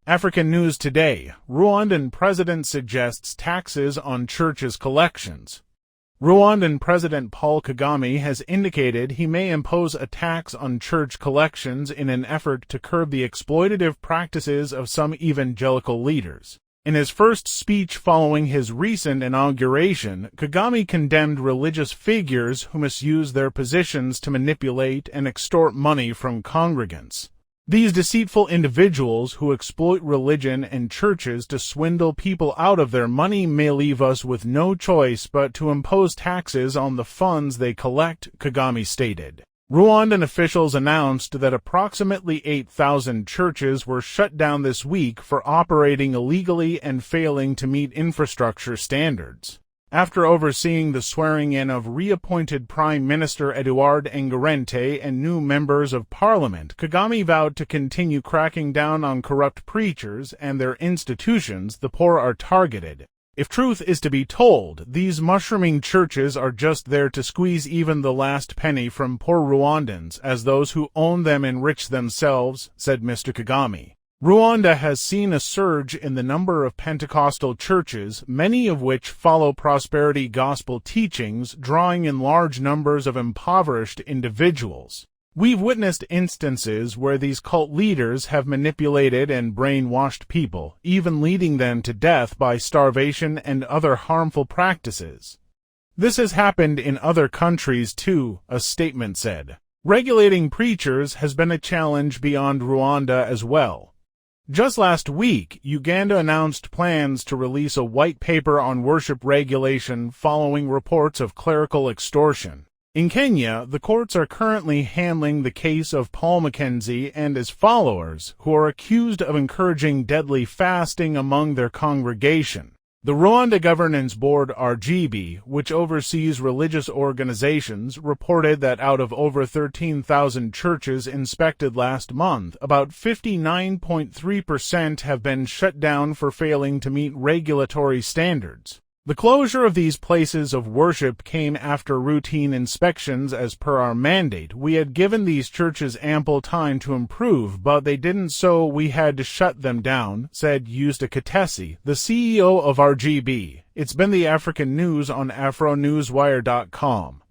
African News Today, Rwandan President suggests taxes on churches' collections. Rwandan President Paul Kagame has indicated he may impose a tax on church collections in an effort to curb the exploitative practices of some evangelical leaders. In his first speech following his recent inauguration, Kagame condemned religious figures who misuse their positions to manipulate and extort money from congregants. These deceitful individuals who exploit religion and churches to swindle people out of their money may leave us with no choice but to impose taxes on the funds they collect, Kagame stated. Rwandan officials announced that approximately 8,000 churches were shut down this week for operating illegally and failing to meet infrastructure standards. After overseeing the swearing-in of reappointed Prime Minister Edouard Ngirente and new members of parliament, Kagame vowed to continue cracking down on corrupt preachers and their institutions. The poor are targeted. If truth is to be told, these mushrooming churches are just there to squeeze even the last penny from poor Rwandans, as those who own them enrich themselves, said Mr. Kagame. Rwanda has seen a surge in the number of Pentecostal churches, many of which follow prosperity gospel teachings, drawing in large numbers of impoverished individuals. We've witnessed instances where these cult leaders have manipulated and brainwashed people, even leading them to death by starvation and other harmful practices. This has happened in other countries too, a statement said. Regulating preachers has been a challenge beyond Rwanda as well. Just last week, Uganda announced plans to release a white paper on worship regulation following reports of clerical extortion. In Kenya, the courts are currently handling the case of Paul Mackenzie and his followers, who are accused of encouraging deadly fasting among their congregation. The Rwanda Governance Board (RGB), which oversees religious organizations, reported that out of over 13,000 churches inspected last month, about 59.3% have been shut down for failing to meet regulatory standards. The closure of these places of worship came after routine inspections as per our mandate. We had given these churches ample time to improve, but they didn't, so we had to shut them down, said Yusta Katesi, the CEO of RGB. It's been the African News on AfroNewsWire.com.